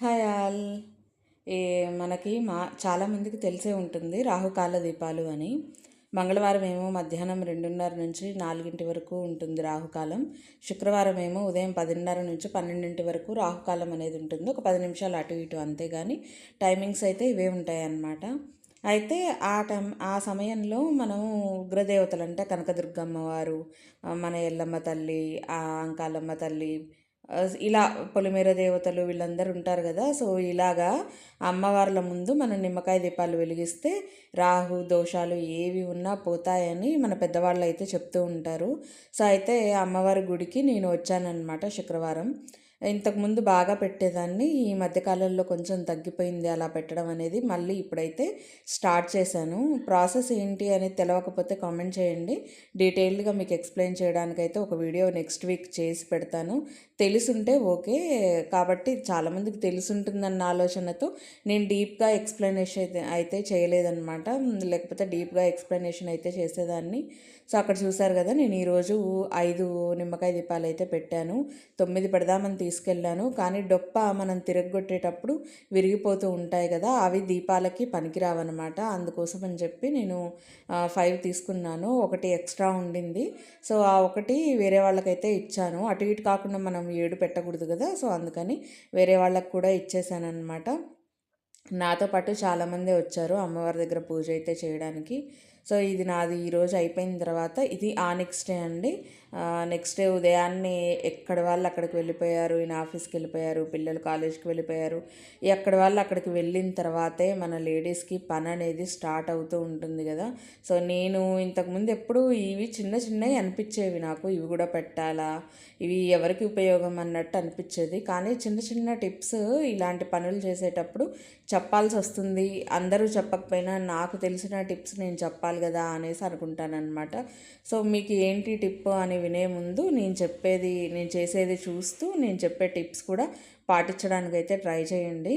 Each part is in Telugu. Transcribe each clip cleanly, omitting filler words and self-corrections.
Hi all. ఏ మనకి చాలామందికి తెలిసే ఉంటుంది రాహుకాల దీపాలు అని. మంగళవారం ఏమో మధ్యాహ్నం 2:30 నుంచి 4 వరకు ఉంటుంది రాహుకాలం. శుక్రవారం ఏమో ఉదయం 10:30 నుంచి 12 వరకు రాహుకాలం అనేది ఉంటుంది. ఒక 10 నిమిషాలు అటు ఇటు అంతేగాని టైమింగ్స్ అయితే ఇవే ఉంటాయి అన్నమాట. అయితే ఆ సమయంలో మనం ఉగ్రదేవతలు అంటే కనకదుర్గమ్మ వారు, మన ఎల్లమ్మ తల్లి, అంకాలమ్మ తల్లి, ఇలా పొలిమేర దేవతలు వీళ్ళందరూ ఉంటారు కదా. సో ఇలాగా అమ్మవార్ల ముందు మనం నిమ్మకాయ దీపాలు వెలిగిస్తే రాహు దోషాలు ఏవి ఉన్నా పోతాయని మన పెద్దవాళ్ళు అయితే చెప్తూ ఉంటారు. సో అయితే అమ్మవారి గుడికి నేను వచ్చానన్నమాట శుక్రవారం. ఇంతకుముందు బాగా పెట్టేదాన్ని, ఈ మధ్యకాలంలో కొంచెం తగ్గిపోయింది అలా పెట్టడం అనేది. మళ్ళీ ఇప్పుడైతే స్టార్ట్ చేశాను. ప్రాసెస్ ఏంటి అనేది తెలవకపోతే కామెంట్ చేయండి. డీటెయిల్డ్గా మీకు ఎక్స్ప్లెయిన్ చేయడానికైతే ఒక వీడియో నెక్స్ట్ వీక్ చేసి పెడతాను. తెలుసుంటే ఓకే, కాబట్టి చాలామందికి తెలుసుంటుందన్న ఆలోచనతో నేను డీప్గా ఎక్స్ప్లెనేషన్ అయితే చేయలేదన్నమాట. లేకపోతే డీప్గా ఎక్స్ప్లెనేషన్ అయితే చేసేదాన్ని. సో అక్కడ చూసారు కదా, నేను ఈరోజు 5 నిమ్మకాయ దీపాలు అయితే పెట్టాను. 9 పెడదామని తీసుకెళ్ళాను, కానీ డొప్ప మనం తిరగొట్టేటప్పుడు విరిగిపోతూ ఉంటాయి కదా, అవి దీపాలకి పనికిరావన్నమాట. అందుకోసం అని చెప్పి నేను 5 తీసుకున్నాను. ఒకటి ఎక్స్ట్రా ఉండింది. సో ఆ ఒకటి వేరే వాళ్ళకైతే ఇచ్చాను. అటు ఇటు కాకుండా మనం 7 పెట్టకూడదు కదా, సో అందుకని వేరే వాళ్ళకి కూడా ఇచ్చేసాను అనమాట. నాతో పాటు చాలామంది వచ్చారు అమ్మవారి దగ్గర పూజ అయితే చేయడానికి. సో ఇది నాది ఈరోజు అయిపోయిన తర్వాత ఇది నెక్స్ట్ డే అండి. నెక్స్ట్ డే ఉదయాన్నే ఎక్కడి వాళ్ళు అక్కడికి వెళ్ళిపోయారు. ఈయన ఆఫీస్కి వెళ్ళిపోయారు, పిల్లలు కాలేజ్కి వెళ్ళిపోయారు. ఎక్కడి వాళ్ళు అక్కడికి వెళ్ళిన తర్వాతే మన లేడీస్కి పని అనేది స్టార్ట్ అవుతూ ఉంటుంది కదా. సో నేను ఇంతకుముందు ఎప్పుడు ఇవి చిన్న చిన్నవి అనిపించేవి నాకు, ఇవి కూడా పెట్టాలా, ఇవి ఎవరికి ఉపయోగం అన్నట్టు అనిపించేది. కానీ చిన్న చిన్న టిప్స్ ఇలాంటి పనులు చేసేటప్పుడు చెప్పాల్సి వస్తుంది. అందరూ చెప్పకపోయినా నాకు తెలిసిన టిప్స్ నేను చెప్పాలి కదా అనేసి అనుకుంటానన్నమాట. సో మీకు ఏంటి టిప్ అని వినే ముందు నేను చేసేది చూస్తూ నేను చెప్పే టిప్స్ కూడా పాటించడానికి అయితే ట్రై చేయండి.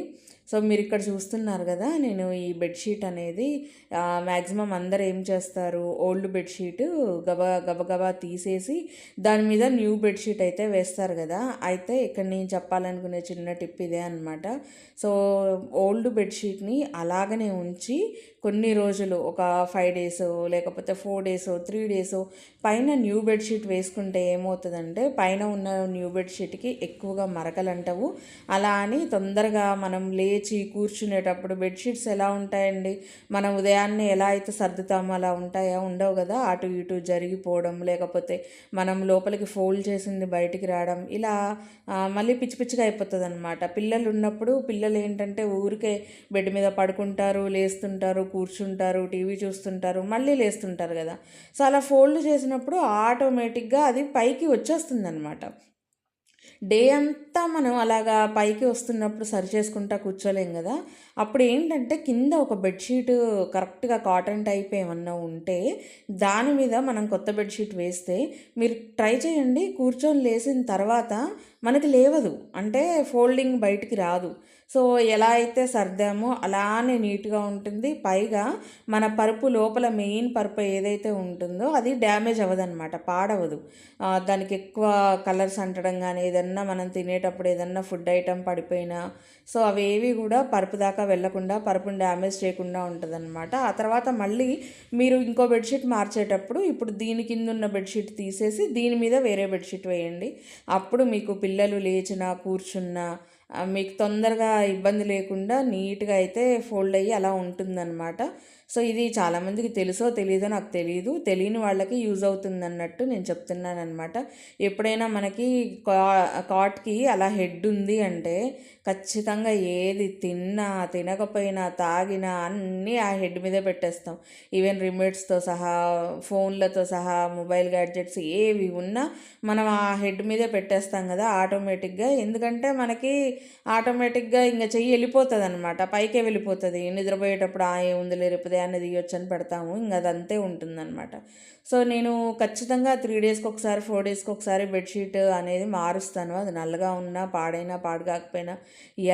సో మీరు ఇక్కడ చూస్తున్నారు కదా, నేను ఈ బెడ్షీట్ అనేది మ్యాక్సిమం అందరు ఏం చేస్తారు, ఓల్డ్ బెడ్షీట్ గబగబా తీసేసి దాని మీద న్యూ బెడ్షీట్ అయితే వేస్తారు కదా. అయితే ఇక్కడ నేను చెప్పాలనుకునే చిన్న టిప్ ఇదే అనమాట. సో ఓల్డ్ బెడ్షీట్ని అలాగనే ఉంచి కొన్ని రోజులు, ఒక 5 డేస్ లేకపోతే 4 డేస్ 3 డేస్ పైన న్యూ బెడ్షీట్ వేసుకుంటే ఏమవుతుందంటే పైన ఉన్న న్యూ బెడ్షీట్కి ఎక్కువగా మరకలు అంటవు. అలా అని తొందరగా మనం లేచి కూర్చునేటప్పుడు బెడ్షీట్స్ ఎలా ఉంటాయండి, మనం ఉదయాన్నే ఎలా అయితే సర్దుతామో అలా ఉంటాయా, ఉండవు కదా. అటు ఇటు జరిగిపోవడం, లేకపోతే మనం లోపలికి ఫోల్డ్ చేసింది బయటికి రావడం, ఇలా మళ్ళీ పిచ్చి పిచ్చిగా అయిపోతుంది అనమాట. పిల్లలు ఉన్నప్పుడు పిల్లలు ఏంటంటే ఊరికే బెడ్ మీద పడుకుంటారు, లేస్తుంటారు, కూర్చుంటారు, టీవీ చూస్తుంటారు, మళ్ళీ లేస్తుంటారు కదా. సో అలా ఫోల్డ్ చేసినప్పుడు ఆటోమేటిక్గా అది పైకి వచ్చేస్తుంది అనమాట. డే అంతా మనం అలాగా పైకి వస్తున్నప్పుడు సరి చేసుకుంటా కూర్చోలేం కదా. అప్పుడు ఏంటంటే కింద ఒక బెడ్షీట్ కరెక్ట్గా కాటన్ టైప్ ఏమన్నా ఉంటే దాని మీద మనం కొత్త బెడ్షీట్ వేస్తే, మీరు ట్రై చేయండి, కూర్చొని లేచిన తర్వాత మనకి లేవదు, అంటే ఫోల్డింగ్ బయటికి రాదు. సో ఎలా అయితే సర్దామో అలానే నీట్గా ఉంటుంది. పైగా మన పరుపు లోపల మెయిన్ పరుపు ఏదైతే ఉంటుందో అది డ్యామేజ్ అవ్వదన్నమాట, పాడవదు. దానికి ఎక్కువ కలర్స్ అంటడం కానీ, ఏదన్నా మనం తినేటప్పుడు ఏదన్నా ఫుడ్ ఐటెం పడిపోయినా, సో అవేవి కూడా పరుపు దాకా వెళ్లకుండా, పరుపుని డ్యామేజ్ చేయకుండా ఉంటుందన్నమాట. ఆ తర్వాత మళ్ళీ మీరు ఇంకో బెడ్షీట్ మార్చేటప్పుడు ఇప్పుడు దీని కింద ఉన్న బెడ్షీట్ తీసేసి దీని మీద వేరే బెడ్షీట్ వేయండి. అప్పుడు మీకు పిల్లలు లేచినా కూర్చున్నా మీకు తొందరగా ఇబ్బంది లేకుండా నీట్గా అయితే ఫోల్డ్ అయ్యి అలా ఉంటుందన్నమాట. సో ఇది చాలామందికి తెలుసో తెలీదో నాకు తెలియదు, తెలియని వాళ్ళకి యూజ్ అవుతుంది అన్నట్టు నేను చెప్తున్నాను అనమాట. ఎప్పుడైనా మనకి కాట్కి అలా హెడ్ ఉంది అంటే ఖచ్చితంగా ఏది తిన్నా తినకపోయినా తాగినా అన్నీ ఆ హెడ్ మీదే పెట్టేస్తాం. ఈవెన్ రిమోట్స్తో సహా, ఫోన్లతో సహా, మొబైల్ గ్యాడ్జెట్స్ ఏవి ఉన్నా మనం ఆ హెడ్ మీదే పెట్టేస్తాం కదా ఆటోమేటిక్గా. ఎందుకంటే మనకి ఆటోమేటిక్గా ఇంకా చెయ్యి వెళ్ళిపోతుంది అనమాట, పైకే వెళ్ళిపోతుంది. నిద్రపోయేటప్పుడు ఏముందిలే రేపు ఉదయాన్నే తీయొచ్చు అని పెడతాము, ఇంకా అదంతే ఉంటుందన్నమాట. సో నేను ఖచ్చితంగా 3 డేస్కి ఒకసారి 4 డేస్కి ఒకసారి బెడ్షీట్ అనేది మారుస్తాను. అది నల్లగా ఉన్నా పాడైనా పాడు కాకపోయినా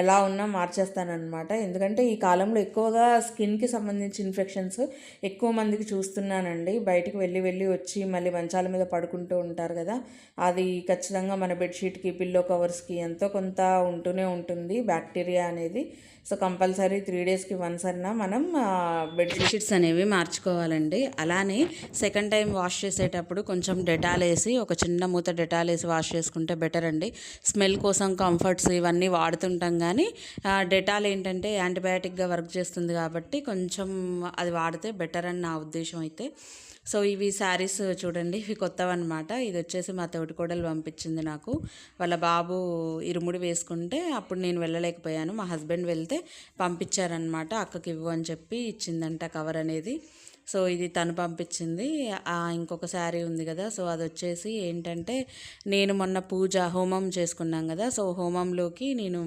ఎలా ఉన్నా మార్చేస్తానన్నమాట. ఎందుకంటే ఈ కాలంలో ఎక్కువగా స్కిన్కి సంబంధించి ఇన్ఫెక్షన్స్ ఎక్కువ మందికి చూస్తున్నానండి. బయటికి వెళ్ళి వచ్చి మళ్ళీ మంచాల మీద పడుకుంటూ ఉంటారు కదా, అది ఖచ్చితంగా మన బెడ్షీట్కి పిల్లో కవర్స్కి ఎంతో కొంత ఉంటూనే ఉంటుంది బ్యాక్టీరియా అనేది. సో కంపల్సరీ 3 డేస్కి వన్స్ అన్నా మనం బెడ్షీట్స్ అనేవి మార్చుకోవాలండి. అలానే సెకండ్ టైం వాష్ చేసేటప్పుడు కొంచెం డెటాల్ వేసి, ఒక చిన్న మూత డెటాల్ వేసి వాష్ చేసుకుంటే బెటర్ అండి. స్మెల్ కోసం కంఫర్ట్స్ ఇవన్నీ వాడుతుంటాం, కానీ డెటాల్ ఏంటంటే యాంటీబయాటిక్గా వర్క్ చేస్తుంది కాబట్టి కొంచెం అది వాడితే బెటర్ అని నా ఉద్దేశం అయితే. సో ఇవి శారీస్ చూడండి, ఇవి కొత్తవన్నమాట. ఇది వచ్చేసి మా తోటికోడలు పంపించింది నాకు. వాళ్ళ బాబు ఇరుముడి వేసుకుంటే అప్పుడు నేను వెళ్ళలేకపోయాను, మా హస్బెండ్ వెళ్తే పంపించారనమాట. అక్కకి ఇవ్వు అని చెప్పి ఇచ్చిందంట కవర్ అనేది. సో ఇది తను పంపించింది. ఇంకొక శారీ ఉంది కదా, సో అది వచ్చేసి ఏంటంటే నేను మొన్న హోమం చేసుకున్నాం కదా, సో హోమంలోకి నేను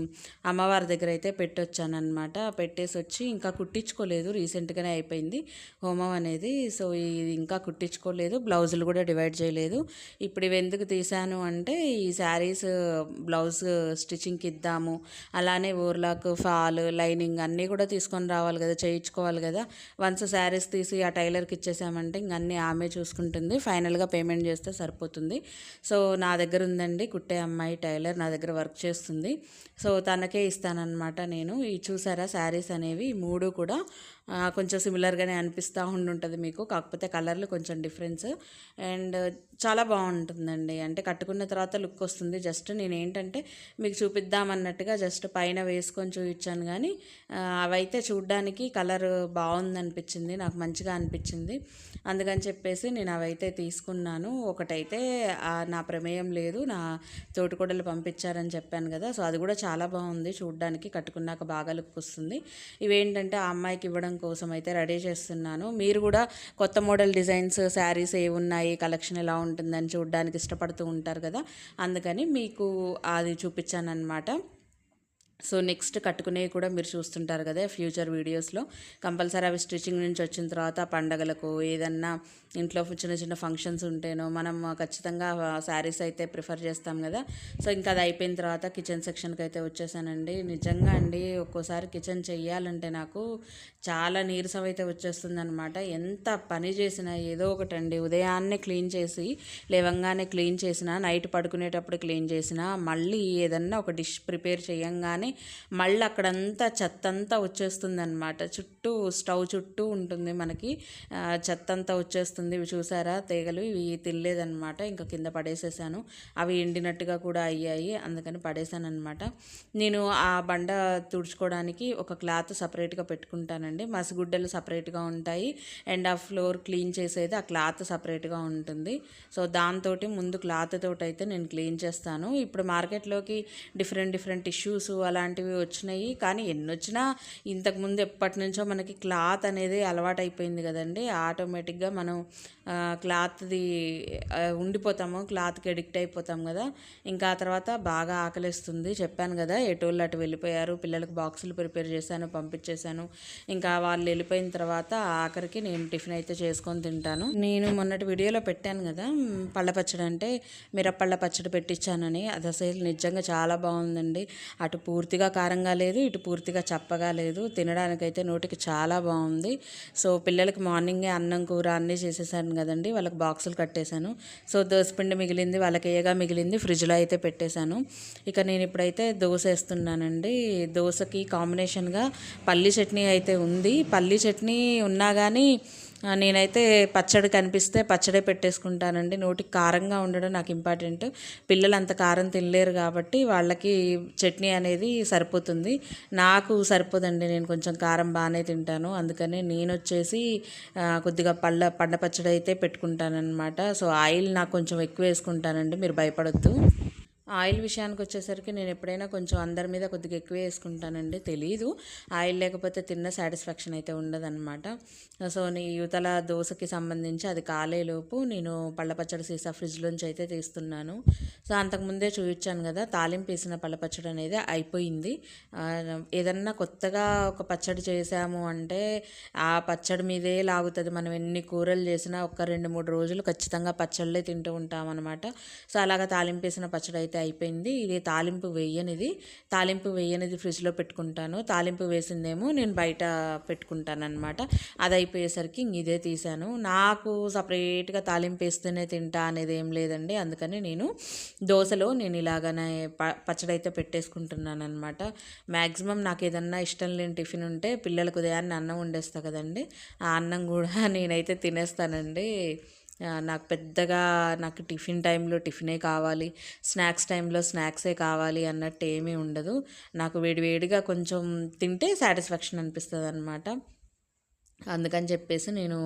అమ్మవారి దగ్గర అయితే పెట్టొచ్చాను అనమాట. పెట్టేసి వచ్చి ఇంకా కుట్టించుకోలేదు, రీసెంట్గానే అయిపోయింది హోమం అనేది. సో ఇది ఇంకా కుట్టించుకోలేదు, బ్లౌజులు కూడా డివైడ్ చేయలేదు. ఇప్పుడు ఇవి ఎందుకు తీసాను అంటే ఈ శారీస్ బ్లౌజ్ స్టిచ్చింగ్కి ఇద్దాము, అలానే ఓవర్లాక్ ఫాల్ లైనింగ్ అన్నీ కూడా తీసుకొని రావాలి కదా, చేయించుకోవాలి కదా. వన్స్ శారీస్ తీసి ఆ టైలర్కి ఇచ్చేసామంటే ఇంక అన్నీ ఆమె చూసుకుంటుంది, ఫైనల్గా పేమెంట్ చేస్తే సరిపోతుంది. సో నా దగ్గర ఉందండి కుట్టే అమ్మాయి టైలర్, నా దగ్గర వర్క్ చేస్తుంది. సో తనకే ఇస్తానన్నమాట నేను. ఈ చూసారా శారీస్ అనేవి 3 కూడా కొంచెం సిమిలర్గానే అనిపిస్తూ ఉంటుంటుంది మీకు, కాకపోతే కలర్లు కొంచెం డిఫరెన్స్. అండ్ చాలా బాగుంటుందండి, అంటే కట్టుకున్న తర్వాత లుక్ వస్తుంది. జస్ట్ నేను ఏంటంటే మీకు చూపిద్దామన్నట్టుగా జస్ట్ పైన వేసుకొని చూపించాను, కానీ అవైతే చూడ్డానికి కలర్ బాగుందనిపించింది, నాకు మంచిగా అనిపించింది. అందుకని చెప్పేసి నేను అవైతే తీసుకున్నాను. ఒకటైతే నా ప్రమేయం లేదు, నా తోటికోడలు పంపించారని చెప్పాను కదా, సో అది కూడా చాలా బాగుంది చూడ్డానికి, కట్టుకున్నాక బాగా లుక్ వస్తుంది. ఇవేంటంటే ఆ అమ్మాయికి ఇవ్వడం కోసం అయితే రెడీ చేస్తున్నాను. మీరు కూడా కొత్త మోడల్ డిజైన్స్ శారీస్ ఏ ఉన్నాయి, కలెక్షన్ ఎలా ఉంటుందని చూడడానికి ఇష్టపడుతూ ఉంటారు కదా, అందుకని మీకు అది చూపించాను అనమాట. సో నెక్స్ట్ కట్టుకునేవి కూడా మీరు చూస్తుంటారు కదా ఫ్యూచర్ వీడియోస్లో. కంపల్సరీ అవి స్టిచ్చింగ్ నుంచి వచ్చిన తర్వాత పండగలకు ఏదన్నా ఇంట్లో చిన్న చిన్న ఫంక్షన్స్ ఉంటేనో మనం ఖచ్చితంగా శారీస్ అయితే ప్రిఫర్ చేస్తాం కదా. సో ఇంకా అది అయిపోయిన తర్వాత కిచెన్ సెక్షన్కి అయితే వచ్చేసానండి. నిజంగా అండి ఒక్కోసారి కిచెన్ చెయ్యాలంటే నాకు చాలా నీరసం అయితే వచ్చేస్తుంది అనమాట. ఎంత పని చేసినా ఏదో ఒకటండి, ఉదయాన్నే క్లీన్ చేసి లేవంగానే క్లీన్ చేసినా, నైట్ పడుకునేటప్పుడు క్లీన్ చేసినా, మళ్ళీ ఏదన్నా ఒక డిష్ ప్రిపేర్ చేయంగానే మళ్ళీ అక్కడంతా చెత్త అంతా వచ్చేస్తుంది అనమాట. చుట్టూ స్టవ్ చుట్టూ ఉంటుంది మనకి చెత్త అంతా వచ్చేస్తుంది. ఇవి చూసారా తీగలు, ఇవి తినలేదనమాట, ఇంకా కింద పడేసేసాను. అవి ఎండినట్టుగా కూడా అయ్యాయి, అందుకని పడేసాను అనమాట. నేను ఆ బండ తుడుచుకోవడానికి ఒక క్లాత్ సపరేట్గా పెట్టుకుంటానండి. మసిగుడ్డలు సపరేట్గా ఉంటాయి, అండ్ ఆ ఫ్లోర్ క్లీన్ చేసేది ఆ క్లాత్ సపరేట్గా ఉంటుంది. సో దాంతో ముందు క్లాత్ తోటి అయితే నేను క్లీన్ చేస్తాను. ఇప్పుడు మార్కెట్లోకి డిఫరెంట్ టిష్యూస్ అలాంటివి వచ్చినాయి, కానీ ఎన్ని వచ్చినా ఇంతకుముందు ఎప్పటి నుంచో మనకి క్లాత్ అనేది అలవాటు అయిపోయింది కదండి. ఆటోమేటిక్గా మనం క్లాత్ది ఉండిపోతాము, క్లాత్కి అడిక్ట్ అయిపోతాం కదా. ఇంకా ఆ తర్వాత బాగా ఆకలిస్తుంది, చెప్పాను కదా, ఎటోళ్ళు అటు వెళ్ళిపోయారు, పిల్లలకు బాక్సులు ప్రిపేర్ చేశాను, పంపించేశాను. ఇంకా వాళ్ళు వెళ్ళిపోయిన తర్వాత ఆఖరికి నేను టిఫిన్ అయితే చేసుకొని తింటాను. నేను మొన్నటి వీడియోలో పెట్టాను కదా పళ్ళ పచ్చడి, అంటే మిరపళ్ళ పచ్చడి పెట్టించానని. అది అసలు నిజంగా చాలా బాగుందండి. అటు పూర్తిగా కారంగా లేదు, ఇటు పూర్తిగా చప్పగా లేదు, తినడానికైతే నోటికి చాలా బాగుంది. సో పిల్లలకి మార్నింగే అన్నం కూర అన్నీ చేసేసాను కదండి, వాళ్ళకి బాక్సులు కట్టేశాను. సో దోసపిండి మిగిలింది, వాళ్ళకి ఏగా మిగిలింది ఫ్రిడ్జ్లో అయితే పెట్టేశాను. ఇక నేను ఇప్పుడైతే దోశ వేస్తున్నానండి. దోశకి కాంబినేషన్గా పల్లి చట్నీ అయితే ఉంది. పల్లి చట్నీ ఉన్నా కానీ నేనైతే పచ్చడి కనిపిస్తే పచ్చడే పెట్టేసుకుంటానండి. నోటికి కారంగా ఉండడం నాకు ఇంపార్టెంట్. పిల్లలు అంత కారం తినలేరు కాబట్టి వాళ్ళకి చట్నీ అనేది సరిపోతుంది, నాకు సరిపోదండి. నేను కొంచెం కారం బాగానే తింటాను, అందుకని నేను వచ్చేసి కొద్దిగా పండ పచ్చడి అయితే పెట్టుకుంటానన్నమాట. సో ఆయిల్ నాకు కొంచెం ఎక్కువ వేసుకుంటానండి, మీరు భయపడొద్దు. ఆయిల్ విషయానికి వచ్చేసరికి నేను ఎప్పుడైనా కొంచెం అందరి మీద కొద్దిగా ఎక్కువ వేసుకుంటానండి. తెలీదు, ఆయిల్ లేకపోతే తిన్న సాటిస్ఫాక్షన్ అయితే ఉండదన్నమాట. సో యువతల దోశకి సంబంధించి అది కాలేలోపు నేను పళ్ళ పచ్చడి సీసా ఫ్రిడ్జ్లోంచి అయితే తీస్తున్నాను. సో అంతకుముందే చూపించాను కదా, తాలింపు వేసిన పళ్ళ పచ్చడి అనేది అయిపోయింది. ఏదన్నా కొత్తగా ఒక పచ్చడి చేసాము అంటే ఆ పచ్చడి మీదే లాగుతుంది. మనం ఎన్ని కూరలు చేసినా ఒక 2-3 రోజులు ఖచ్చితంగా పచ్చళ్ళే తింటూ ఉంటాం అనమాట. సో అలాగా తాలింపు వేసిన పచ్చడి అయితే అయిపోయింది. ఇది తాలింపు వేయనిది ఫ్రిడ్జ్లో పెట్టుకుంటాను, తాలింపు వేసిందేమో నేను బయట పెట్టుకుంటాను అనమాట. అది అయిపోయేసరికి ఇదే తీసాను. నాకు సపరేట్గా తాలింపు వేస్తేనే తింటా అనేది ఏం లేదండి. అందుకని నేను దోశలో నేను ఇలాగనే పచ్చడి అయితే పెట్టేసుకుంటున్నాను అనమాట. మ్యాక్సిమం నాకు ఏదన్నా ఇష్టం లేని టిఫిన్ ఉంటే పిల్లలకు ఉదయాన్నే అన్నం వండేస్తా కదండి, ఆ అన్నం కూడా నేనైతే తినేస్తానండి. నాకు టిఫిన్ టైంలో టిఫినే కావాలి, స్నాక్స్ టైంలో స్నాక్సే కావాలి అన్నట్టు ఏమీ ఉండదు. నాకు వేడివేడిగా కొంచెం తింటే సాటిస్ఫాక్షన్ అనిపిస్తుంది అనమాట. అందుకని చెప్పేసి నేను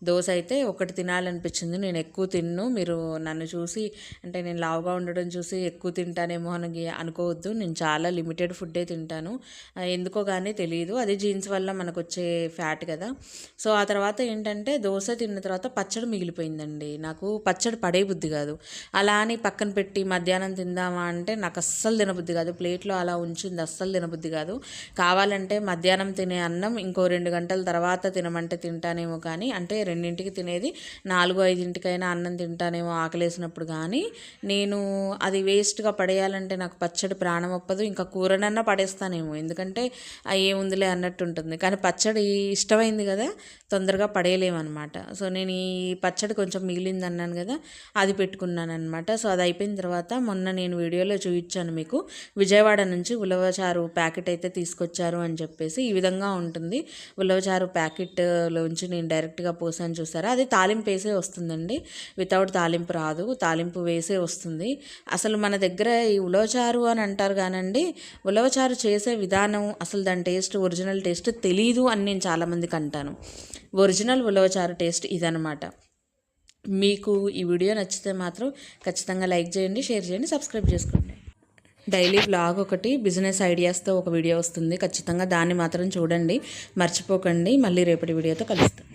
దోశ అయితే ఒకటి తినాలనిపించింది. నేను ఎక్కువ తిన్ను, మీరు నన్ను చూసి అంటే నేను లావుగా ఉండడం చూసి ఎక్కువ తింటానేమో అని అనుకోవద్దు. నేను చాలా లిమిటెడ్ ఫుడ్డే తింటాను, ఎందుకో కానీ తెలియదు. అది జీన్స్ వల్ల మనకు వచ్చే ఫ్యాట్ కదా. సో ఆ తర్వాత ఏంటంటే దోశ తిన్న తర్వాత పచ్చడి మిగిలిపోయిందండి. నాకు పచ్చడి పడే బుద్ధి కాదు. అలా అని పక్కన పెట్టి మధ్యాహ్నం తిందామా అంటే నాకు అస్సలు తినబుద్ధి కాదు. ప్లేట్లో అలా ఉంచింది అస్సలు తినబుద్ధి కాదు. కావాలంటే మధ్యాహ్నం తినే అన్నం ఇంకో 2 గంటల తర్వాత తినమంటే తింటానేమో, కానీ అంటే 2ంటికి తినేది 4-5 అన్నం తింటానేమో ఆకలేసినప్పుడు. కానీ నేను అది వేస్ట్గా పడేయాలంటే నాకు పచ్చడి ప్రాణం ఒప్పదు. ఇంకా కూరనన్నా పడేస్తానేమో, ఎందుకంటే ఏముందిలే అన్నట్టు ఉంటుంది. కానీ పచ్చడి ఇష్టమైంది కదా, తొందరగా పడేయలేమన్నమాట. సో నేను ఈ పచ్చడి కొంచెం మిగిలింది అన్నాను కదా, అది పెట్టుకున్నాను అనమాట. సో అది అయిపోయిన తర్వాత మొన్న నేను వీడియోలో చూపించాను మీకు, విజయవాడ నుంచి ఉలవచారు ప్యాకెట్ అయితే తీసుకొచ్చారు అని చెప్పేసి. ఈ విధంగా ఉంటుంది ఉలవచారు ప్యాకెట్లోంచి నేను డైరెక్ట్గా పోసాను చూసారా, అది తాలింపు వేసే వస్తుందండి, వితౌట్ తాలింపు రాదు, తాలింపు వేసే వస్తుంది. అసలు మన దగ్గర ఈ ఉలవచారు అని అంటారు కానండి, ఉలవచారు చేసే విధానం అసలు దాని టేస్ట్, ఒరిజినల్ టేస్ట్ తెలీదు అని నేను చాలామందికి అంటాను. ఒరిజినల్ ఉలవచారు టేస్ట్ ఇదనమాట. మీకు ఈ వీడియో నచ్చితే మాత్రం ఖచ్చితంగా లైక్ చేయండి, షేర్ చేయండి, సబ్స్క్రైబ్ చేసుకోండి. డైలీ వ్లాగ్ ఒకటి బిజినెస్ ఐడియాస్తో ఒక వీడియో వస్తుంది, ఖచ్చితంగా దాన్ని మాత్రం చూడండి, మర్చిపోకండి. మళ్ళీ రేపటి వీడియోతో కలుస్తాం.